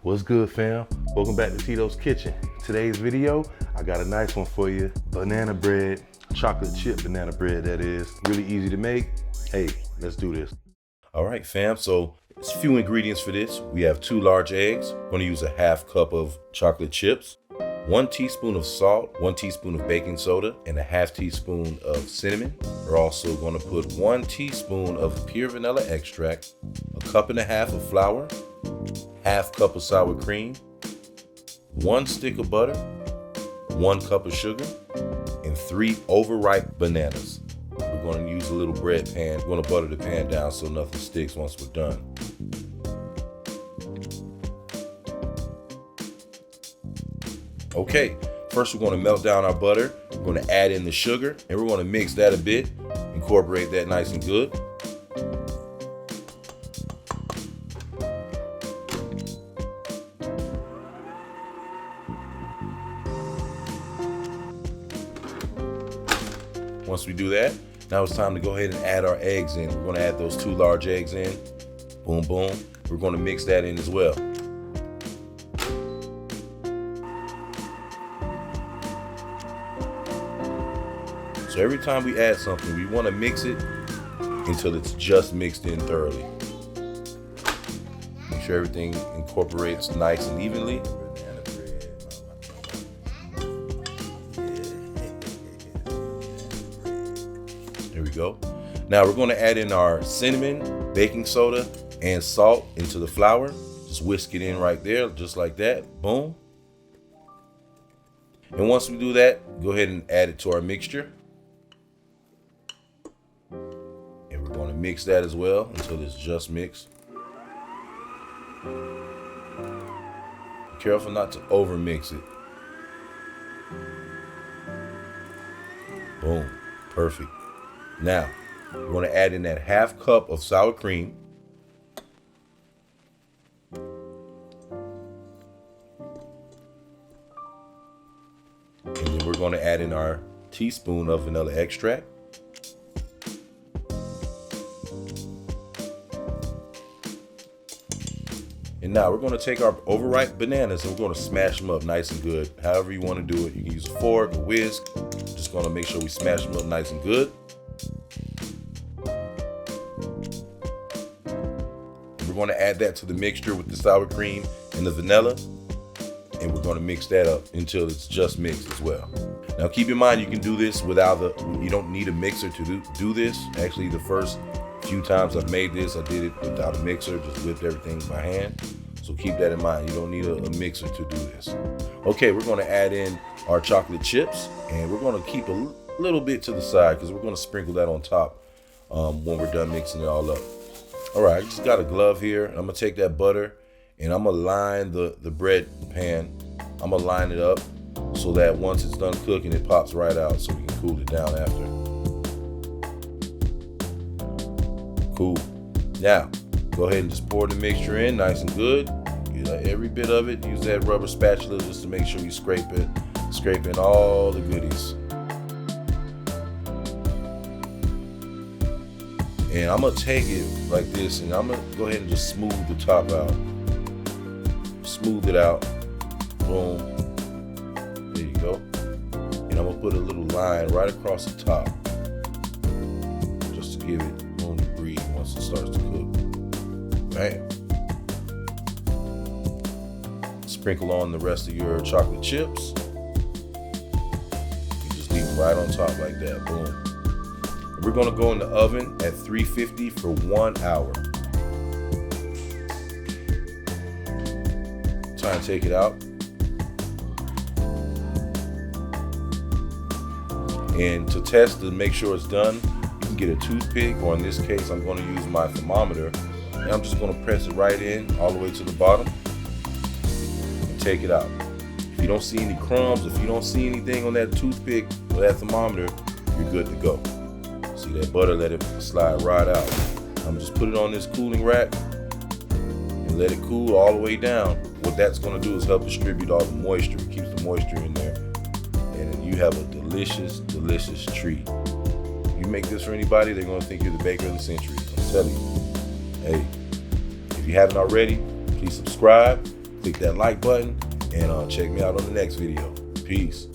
What's good, fam? Welcome back to Tito's Kitchen. Today's video, I got a nice one for you. Banana bread, chocolate chip banana bread that is. Really easy to make. Hey, let's do this. All right, fam, so there's a few ingredients for this. We have 2 large eggs. We're gonna use a ½ cup of chocolate chips, 1 teaspoon of salt, 1 teaspoon of baking soda, and a ½ teaspoon of cinnamon. We're also gonna put 1 teaspoon of pure vanilla extract, a cup and a half of flour, ½ cup of sour cream, 1 stick of butter, 1 cup of sugar, and 3 overripe bananas. We're going to use a little bread pan. We're going to butter the pan down so nothing sticks once we're done. Okay, first we're going to melt down our butter. We're going to add in the sugar, and we're going to mix that a bit, incorporate that nice and good. Once we do that, now it's time to go ahead and add our eggs in. We're going to add those 2 large eggs in. Boom, boom. We're going to mix that in as well. So every time we add something, we want to mix it until it's just mixed in thoroughly. Make sure everything incorporates nice and evenly. There we go. Now we're going to add in our cinnamon, baking soda, and salt into the flour. Just whisk it in right there, just like that. Boom. And once we do that, go ahead and add it to our mixture. And we're going to mix that as well until it's just mixed. Be careful not to over mix it. Boom. Perfect. Now, we're going to add in that ½ cup of sour cream. And then we're going to add in our teaspoon of vanilla extract. And now we're going to take our overripe bananas and we're going to smash them up nice and good. However you want to do it. You can use a fork, a whisk. Just going to make sure we smash them up nice and good. We're going to add that to the mixture with the sour cream and the vanilla, and we're going to mix that up until it's just mixed as well. Now keep in mind you can do this without you don't need a mixer to do this. Actually, the first few times I've made this, I did it without a mixer, just whipped everything by hand. So keep that in mind. You don't need a mixer to do this. Okay, we're going to add in our chocolate chips, and we're going to keep a little bit to the side because we're going to sprinkle that on top when we're done mixing it all up. All right, I just got a glove here. I'm gonna take that butter and I'm gonna line the bread pan. I'm gonna line it up so that once it's done cooking, it pops right out so we can cool it down after. Cool. Now, go ahead and just pour the mixture in nice and good. Get every bit of it. Use that rubber spatula just to make sure you scrape in all the goodies. And I'm gonna take it like this and I'm gonna go ahead and just smooth the top out. Smooth it out. Boom. There you go. And I'm gonna put a little line right across the top. Just to give it room to breathe once it starts to cook. Bam. Sprinkle on the rest of your chocolate chips. You just leave them right on top like that. Boom. We're going to go in the oven at 350 for 1 hour. Time to take it out. And to test to make sure it's done, you can get a toothpick, or in this case, I'm going to use my thermometer. And I'm just going to press it right in all the way to the bottom and take it out. If you don't see any crumbs, if you don't see anything on that toothpick or that thermometer, you're good to go. See that butter, let it slide right out. I'm just put it on this cooling rack and let it cool all the way down. What that's going to do is help distribute all the moisture. It keeps the moisture in there. And you have a delicious, delicious treat. You make this for anybody, they're going to think you're the baker of the century. I'm telling you. Hey, if you haven't already, please subscribe, click that like button, and check me out on the next video. Peace.